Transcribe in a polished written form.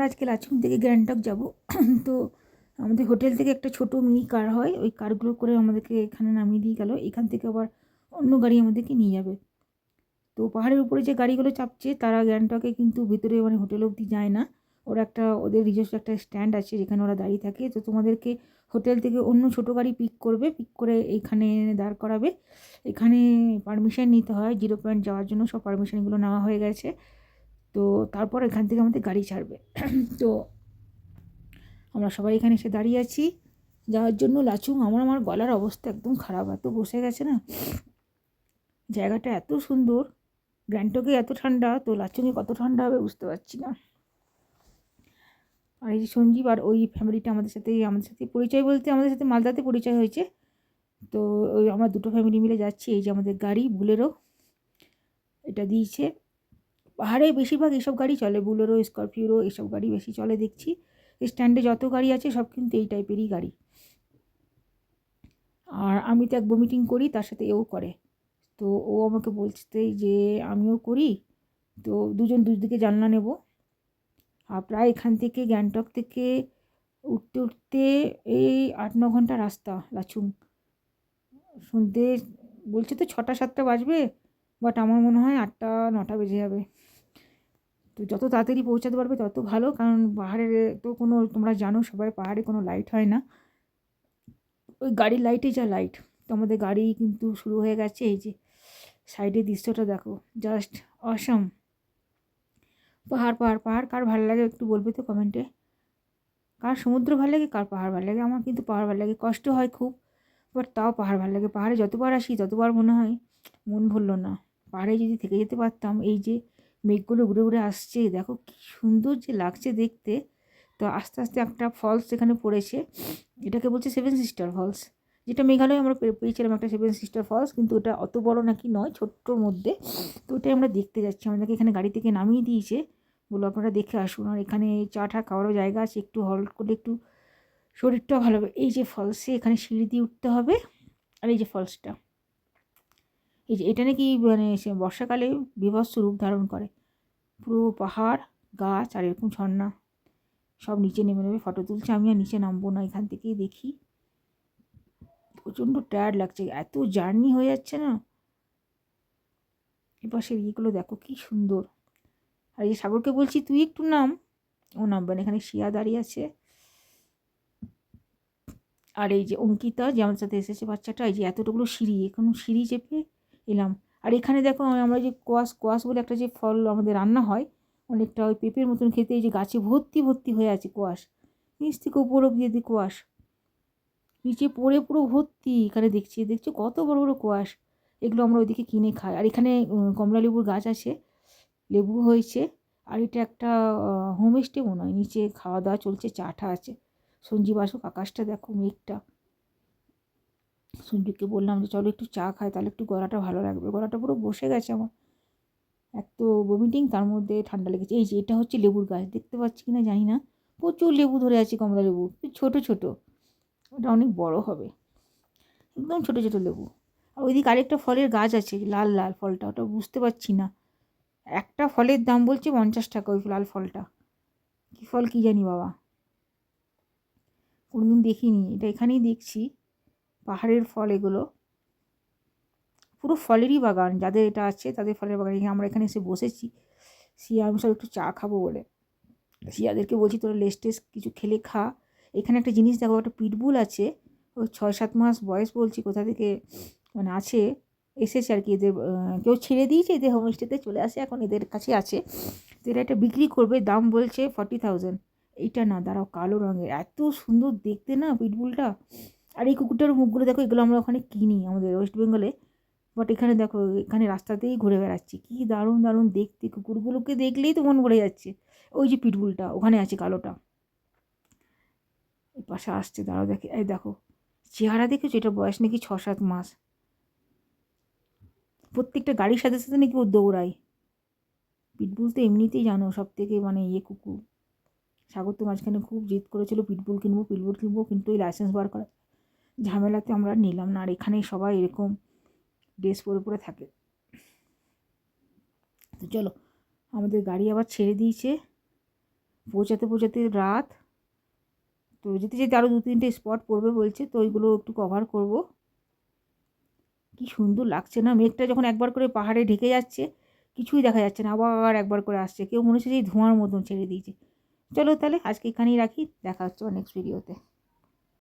আমরা আজকে লাচুং থেকে গ্যাংটক যাব। তো আমাদের হোটেল থেকে একটা ছোটো মিনি কার হয়, ওই কারগুলো করে আমাদেরকে এখানে নামিয়ে দিয়ে গেল। এখান থেকে আবার অন্য গাড়ি আমাদেরকে নিয়ে যাবে। তো পাহাড়ের উপরে যে গাড়িগুলো চাপছে তারা গ্যাংটকে কিন্তু ভিতরে মানে হোটেল অবধি যায় না। ওরা ওদের নিজস্ব একটা স্ট্যান্ড আছে যেখানে ওরা দাঁড়িয়ে থাকে। তো তোমাদেরকে হোটেল থেকে অন্য ছোটো গাড়ি পিক করবে, পিক করে এইখানে এনে দাঁড় করাবে। এখানে পারমিশন নিতে হয়, 0 পয়েন্ট যাওয়ার জন্য সব পারমিশনগুলো নেওয়া হয়ে গেছে। তো তারপর এখান থেকে আমাদের গাড়ি ছাড়বে। তো আমরা সবাই এখানে এসে দাঁড়িয়ে আছি যাওয়ার জন্য লাচুং। আমার গলার অবস্থা একদম খারাপ, এত বসে গেছে না। জায়গাটা এত সুন্দর, গ্যাংটকে এত ঠান্ডা, তো লাচুংয়ে কত ঠান্ডা হবে বুঝতে পারছি না। আর এই যে সঞ্জীব আর ওই ফ্যামিলিটা আমাদের সাথে পরিচয় বলতে আমাদের সাথে মালদাতে পরিচয় হয়েছে। তো ওই আমরা দুটো ফ্যামিলি মিলে যাচ্ছি। এই যে আমাদের গাড়ি বুলেরো, এটা দিয়েছে। পাহাড়ে বেশিরভাগ এইসব গাড়ি চলে, বুলেরো, স্করপিও, এইসব গাড়ি বেশি চলে দেখছি। স্ট্যান্ডে যত গাড়ি আছে সব কিন্তু এই টাইপেরই গাড়ি। আর আমি তো এক ভমিটিং করি, তার সাথে এও করে। তো ও আমাকে বলছে যে আমিও করি, তো দুজন দুদিকে জানলা নেব। আর প্রায় এখান থেকে গ্যাংটক থেকে উঠতে উঠতে এই 8-9 ঘন্টা রাস্তা লাচুং। শুনতে বলছে তো 6টা-7টা বাজবে, বাট আমার মনে হয় 8টা-9টা বেজে যাবে। তো যত তাড়াতাড়ি পৌঁছাতে পারবে তত ভালো, কারণ পাহাড়ের তো কোনো, তোমরা জানো সবাই, পাহাড়ে কোনো লাইট হয় না, ওই গাড়ির লাইটেই যা লাইট। তো আমাদের গাড়ি কিন্তু শুরু হয়ে গেছে। এই যে সাইডের দৃশ্যটা দেখো, জাস্ট অসম। পাহাড় পাহাড় পাহাড়। কার ভালো লাগে একটু বলবে তো কমেন্টে। কার সমুদ্র ভালো লাগে, কার পাহাড় ভালো লাগে। আমার কিন্তু পাহাড় ভালো লাগে, কষ্ট হয় খুব, বাট তাও পাহাড় ভালো লাগে। পাহাড়ে যতবার আসি ততবার মনে হয় মন ভরল না। পাহাড়ে যদি থেকে যেতে পারতাম। এই যে মেঘগুলো উড়ে উড়ে আসছে, দেখো কি সুন্দর যে লাগছে দেখতে। তো আস্তে আস্তে একটা ফলস এখানে পড়েছে, এটাকে বলছে 7 সিস্টার ফলস। যেটা মেঘালয়ে আমরা পেয়েছিলাম একটা 7 সিস্টার ফলস, কিন্তু ওটা অত বড় নাকি নয়, ছোট্টর মধ্যে। তো ওটাই আমরা দেখতে যাচ্ছি। আমাদেরকে এখানে গাড়ি থেকে নামিয়ে দিয়েছে, বলো আপনারা দেখে আসুন। আর এখানে চা টা খাওয়ারও জায়গা আছে, একটু হল্ট করলে একটু শরীরটাও ভালো হবে। এই যে ফলসে এখানে সিঁড়ি দিয়ে উঠতে হবে। আর এই যে ফলসটা, এই যে এটা নাকি মানে সে বর্ষাকালে বীভৎস রূপ ধারণ করে। পুরো পাহাড়, গাছ আর এরকম ঝর্ণা সব নিচে নেমে নেমে ফটো তুলছে। আমি আর নিচে নামবো না, এখান থেকেই দেখি। প্রচণ্ড টায়ার্ড লাগছে, এত জার্নি হয়ে যাচ্ছে না। এপাশের ইয়েগুলো দেখো কি সুন্দর। আর এই সাগরকে বলছি তুই একটু নাম, ও নামবে না। এখানে শিয়া দাঁড়িয়ে আছে। আর এই যে অঙ্কিতা যে আমার সাথে এসেছে বাচ্চাটা, এই যে এতটুকু সিঁড়ি, এখন সিঁড়ি চেপে এলাম। আর এখানে দেখো আমরা যে কোয়াশ বলে একটা যে ফল আমাদের রান্না হয়, অনেকটা ওই পেঁপের মতন খেতে, এই যে গাছে ভর্তি ভর্তি হয়ে আছে কোয়াশ, নিচ থেকে উপর অব্দি দিয়ে কোয়াশ, নিচে পড়ে পুরো ভর্তি। এখানে দেখছো কত বড় বড় কোয়াশ। এগুলো আমরা ওইদিকে কিনে খাই। আর এখানে কমলা লেবুর গাছ আছে, লেবু হয়েছে। আর এটা একটা হোমস্টে মনে হয়, নিচে খাওয়া দাওয়া চলছে, চা টা আছে। সঞ্জীব আসুক, আকাশটা দেখো, মেঘটা। সঞ্জীবকে বললাম যে চলো একটু চা খাই, তাহলে একটু গলাটা ভালো লাগবে। গলাটা পুরো বসে গেছে আমার, এক তো বমিটিং, তার মধ্যে ঠান্ডা লেগেছে। এই যে এটা হচ্ছে লেবুর গাছ, দেখতে পাচ্ছি কিনা জানি না। প্রচুর লেবু ধরে আছে, কমলা লেবু, ছোট ছোট। ওটা অনেক বড় হবে, একদম ছোট ছোট লেবু। আর ওইদিকে আরেকটা ফলের গাছ আছে, লাল লাল ফলটা, ওটা বুঝতে পারছি না। একটা ফলের দাম বলছে 50 টাকা, ওই লাল ফলটা কী ফল কী জানি বাবা, কোনোদিন দেখিনি। এটা এখানেই দেখছি, পাহাড়ের ফল এগুলো, পুরো ফলেরই বাগান। যাদের এটা আছে তাদের ফলের বাগান। আমরা এখানে এসে বসেছি, সিয়া আমি সব একটু চা খাবো বলে। সিয়াদেরকে বলছি তোরা লেস টেস কিছু খেলে খা। এখানে একটা জিনিস দেখো, একটা পিটবুল আছে, ওই 6-7 মাস বয়স বলছি, কোথা থেকে মানে আছে, এসেছে আর কি। এদের কেউ ছেড়ে দিয়েছে, এদের হোমস্টেতে চলে আসে, এখন এদের কাছে আছে। তো এরা এটা বিক্রি করবে, দাম বলছে 40,000। এইটা না, দাঁড়াও, কালো রঙের, এত সুন্দর দেখতে না পিটবুলটা। আর এই কুকুরটার মুখগুলো দেখো, এগুলো আমরা ওখানে কিনি আমাদের ওয়েস্ট বেঙ্গলে, বাট এখানে দেখো, এখানে রাস্তাতেই ঘুরে বেড়াচ্ছি, কি দারুণ দারুণ দেখতে। কুকুরগুলোকে দেখলেই তো মন ভরে যাচ্ছে। ওই যে পিটবুলটা ওখানে আছে, কালোটা, এই পাশে আসছে, দাঁড়াও দেখে, এই দেখো চেহারা দেখেছো, এটা বয়স নাকি 6-7 মাস। প্রত্যেকটা গাড়ির সাথে সাথে নাকি ও দৌড়ায়। পিটবুল তো এমনিতেই জানো সব থেকে মানে কুকুর। সাগর তো মাঝখানে খুব জিদ করেছিল পিটবুল কিনবো, কিন্তু এই লাইসেন্স বার করা ঝামেলাতে আমরা নিলাম না। আর এখানে সবাই এরকম ড্রেস পরে পরে থাকে। তো চলো, আমাদের গাড়ি আবার ছেড়ে দিয়েছে। পৌঁছাতে পৌঁছাতে রাত। তো যেতে যেতে আরও 2-3টে স্পট পড়বে বলছে, তো ওইগুলো একটু কভার করব। কি সুন্দর লাগছে না, মেঘটা যখন একবার করে পাহাড়ে ঢেকে যাচ্ছে কিছুই দেখা যাচ্ছে না, আবার একবার করে আসছে, কেউ মনে হচ্ছে যে ধোঁয়ার মতন ছেড়ে দিয়েছে। চলো তাহলে আজকে এখানেই রাখি, দেখা হচ্ছে নেক্সট ভিডিওতে।